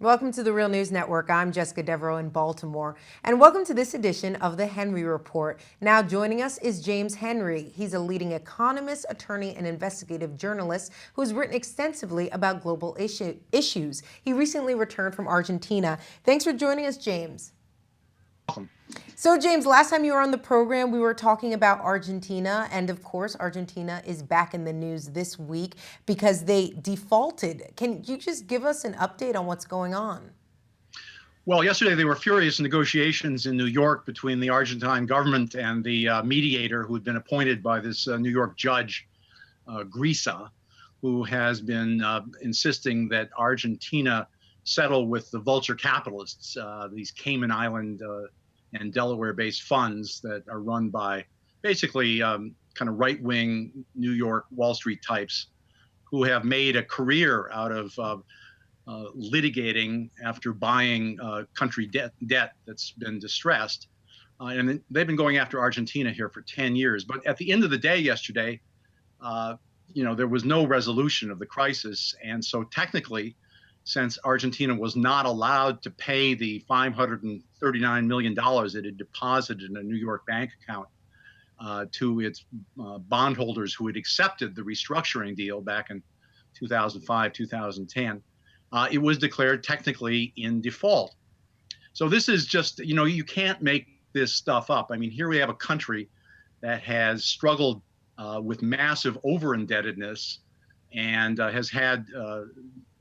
Welcome to the Real News Network. I'm Jessica Devereaux in Baltimore, and welcome to this edition of the Henry Report. Now joining us is James Henry. He's a leading economist, attorney, and investigative journalist who's written extensively about global issues. He recently returned from Argentina. Thanks for joining us, James. Welcome. So, James, last time you were on the program, we were talking about Argentina. And of course, Argentina is back in the news this week because they defaulted. Can you just give us an update on what's going on? Well, yesterday there were furious negotiations in New York between the Argentine government and the mediator who had been appointed by this New York judge, Grisa, who has been insisting that Argentina settle with the vulture capitalists, these Cayman Island and Delaware-based funds that are run by basically kind of right-wing New York Wall Street types who have made a career out of litigating after buying country debt that's been distressed. And they've been going after Argentina here for 10 years. But at the end of the day yesterday, there was no resolution of the crisis. And so technically, since Argentina was not allowed to pay the $539 million it had deposited in a New York bank account to its bondholders who had accepted the restructuring deal back in 2005, 2010, it was declared technically in default. So this is just, you can't make this stuff up. I mean, here we have a country that has struggled with massive over-indebtedness and has had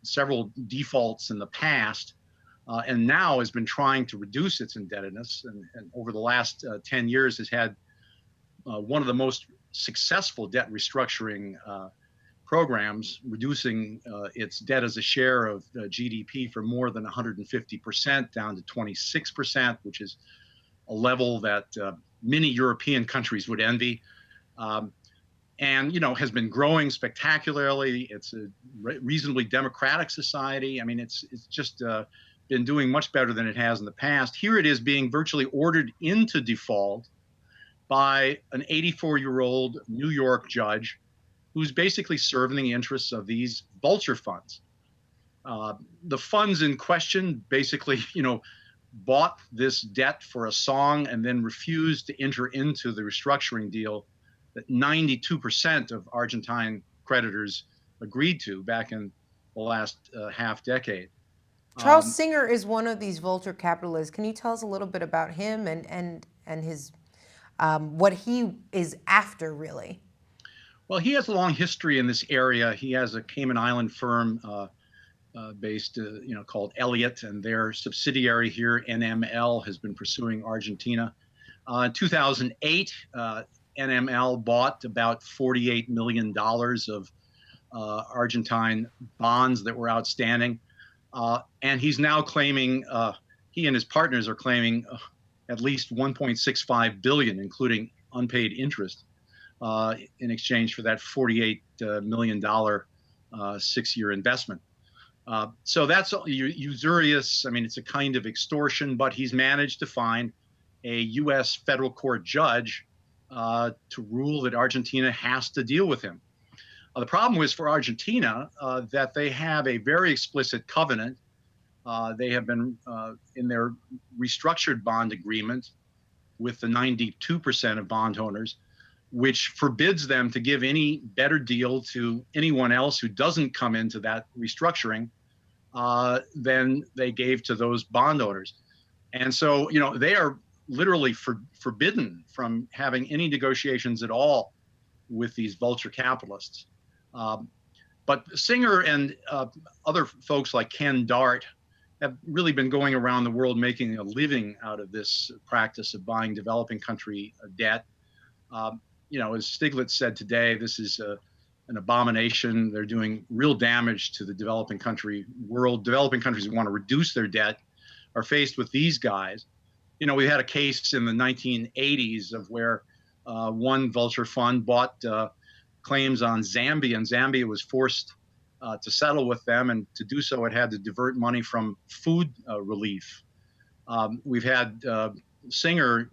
several defaults in the past, and now has been trying to reduce its indebtedness, and over the last 10 years has had one of the most successful debt restructuring programs, reducing its debt as a share of GDP from more than 150% down to 26%, which is a level that many European countries would envy. And has been growing spectacularly. It's a reasonably democratic society. I mean, it's just been doing much better than it has in the past. Here it is being virtually ordered into default by an 84-year-old New York judge who's basically serving the interests of these vulture funds. The funds in question basically, bought this debt for a song and then refused to enter into the restructuring deal that 92% of Argentine creditors agreed to back in the last half decade. Charles Singer is one of these vulture capitalists. Can you tell us a little bit about him and his what he is after, really? Well, he has a long history in this area. He has a Cayman Island firm based, called Elliott, and their subsidiary here, NML, has been pursuing Argentina. In 2008, NML bought about $48 million of Argentine bonds that were outstanding. And he's now claiming, he and his partners are claiming at least 1.65 billion, including unpaid interest, in exchange for that $48 million 6-year investment. So that's usurious. I mean, it's a kind of extortion, but he's managed to find a U.S. federal court judge to rule that Argentina has to deal with him. The problem was for Argentina that they have a very explicit covenant. They have been in their restructured bond agreement with the 92% of bondholders, which forbids them to give any better deal to anyone else who doesn't come into that restructuring than they gave to those bondholders. And so, they are literally forbidden from having any negotiations at all with these vulture capitalists. But Singer and other folks like Ken Dart have really been going around the world making a living out of this practice of buying developing country debt. As Stiglitz said today, this is an abomination. They're doing real damage to the developing country world. Developing countries who want to reduce their debt are faced with these guys. We had a case in the 1980s of where one vulture fund bought claims on Zambia, and Zambia was forced to settle with them, and to do so, it had to divert money from food relief. We've had Singer,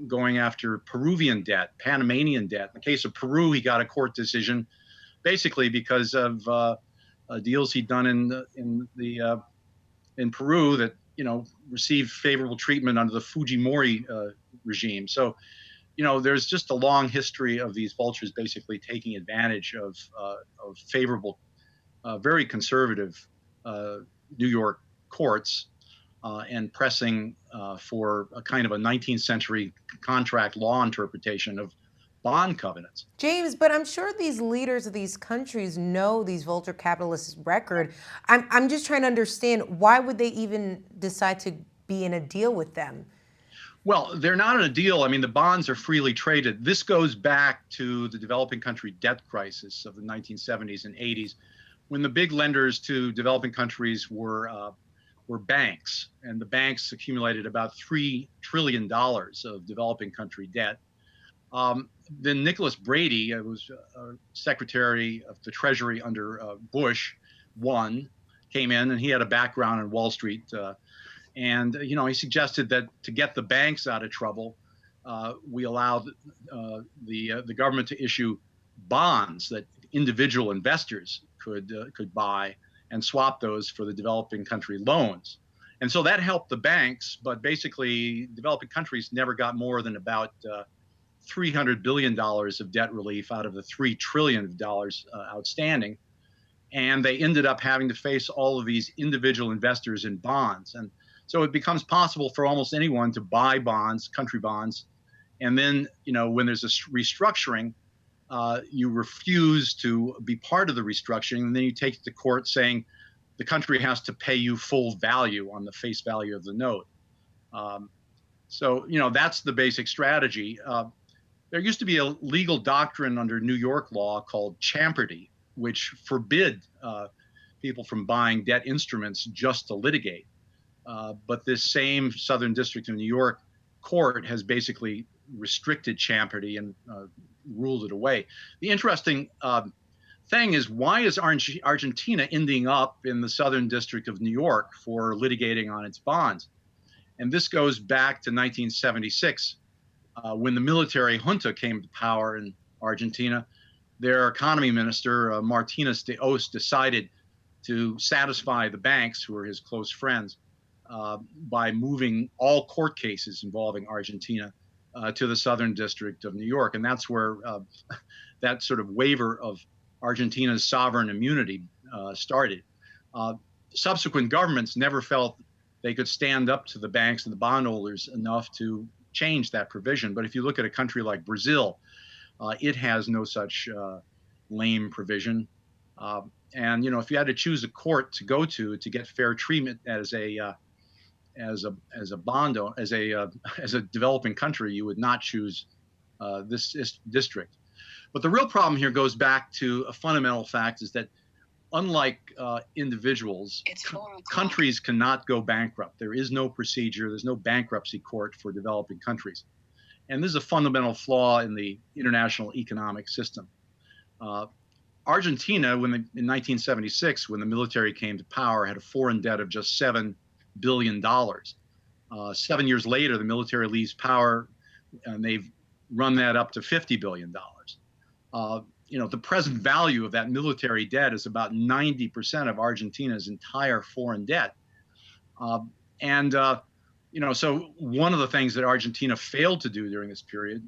going after Peruvian debt, Panamanian debt. In the case of Peru, he got a court decision basically because of deals he'd done in the in Peru that received favorable treatment under the Fujimori regime. So there's just a long history of these vultures basically taking advantage of favorable, very conservative New York courts and pressing for a kind of a 19th century contract law interpretation of bond covenants. James, but I'm sure these leaders of these countries know these vulture capitalists' record. I'm just trying to understand, why would they even decide to be in a deal with them? Well, they're not in a deal. I mean, the bonds are freely traded. This goes back to the developing country debt crisis of the 1970s and 80s, when the big lenders to developing countries were banks, and the banks accumulated about $3 trillion of developing country debt. Then Nicholas Brady, who was Secretary of the Treasury under Bush, came in, and he had a background in Wall Street. And he suggested that to get the banks out of trouble, we allowed the government to issue bonds that individual investors could buy and swap those for the developing country loans. And so that helped the banks, but basically developing countries never got more than about $300 billion of debt relief out of the $3 trillion outstanding. And they ended up having to face all of these individual investors in bonds. And so it becomes possible for almost anyone to buy bonds, country bonds. And then, when there's a restructuring, you refuse to be part of the restructuring. And then you take it to court saying the country has to pay you full value on the face value of the note. So that's the basic strategy. There used to be a legal doctrine under New York law called champerty, which forbid people from buying debt instruments just to litigate. But this same Southern District of New York court has basically restricted champerty and ruled it away. The interesting thing is, why is Argentina ending up in the Southern District of New York for litigating on its bonds? And this goes back to 1976, when the military junta came to power in Argentina. Their economy minister, Martinez de Oz, decided to satisfy the banks, who were his close friends, by moving all court cases involving Argentina to the Southern District of New York. And that's where that sort of waiver of Argentina's sovereign immunity started. Subsequent governments never felt they could stand up to the banks and the bondholders enough to change that provision. But if you look at a country like Brazil, it has no such lame provision. And if you had to choose a court to go to get fair treatment as a developing country, you would not choose this district. But the real problem here goes back to a fundamental fact: is that unlike individuals, countries cannot go bankrupt. There is no procedure. There's no bankruptcy court for developing countries. And this is a fundamental flaw in the international economic system. Argentina, in 1976, when the military came to power, had a foreign debt of just $7 billion. 7 years later, the military leaves power, and they've run that up to $50 billion. The present value of that military debt is about 90% of Argentina's entire foreign debt. So one of the things that Argentina failed to do during this period,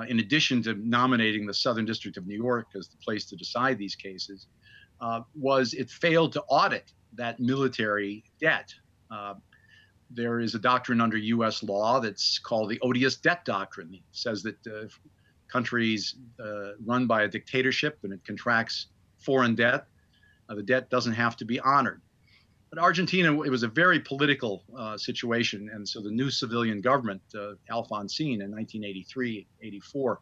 in addition to nominating the Southern District of New York as the place to decide these cases, was it failed to audit that military debt. There is a doctrine under U.S. law that's called the odious debt doctrine. It says that countries run by a dictatorship and it contracts foreign debt, the debt doesn't have to be honored. But Argentina, it was a very political situation. And so the new civilian government, Alfonsín in 1983-84,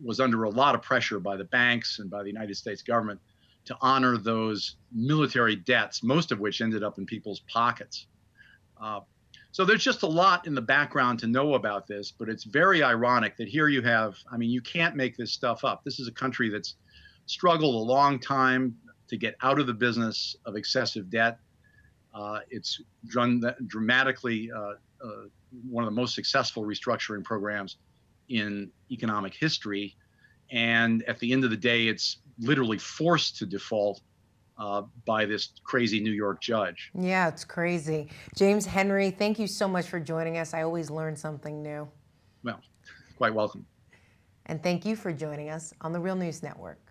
was under a lot of pressure by the banks and by the United States government to honor those military debts, most of which ended up in people's pockets. So there's just a lot in the background to know about this, but it's very ironic that here you have, you can't make this stuff up. This is a country that's struggled a long time to get out of the business of excessive debt. It's run dramatically one of the most successful restructuring programs in economic history. And at the end of the day, it's literally forced to default by this crazy New York judge. Yeah, it's crazy. James Henry, thank you so much for joining us. I always learn something new. Well, quite welcome. And thank you for joining us on the Real News Network.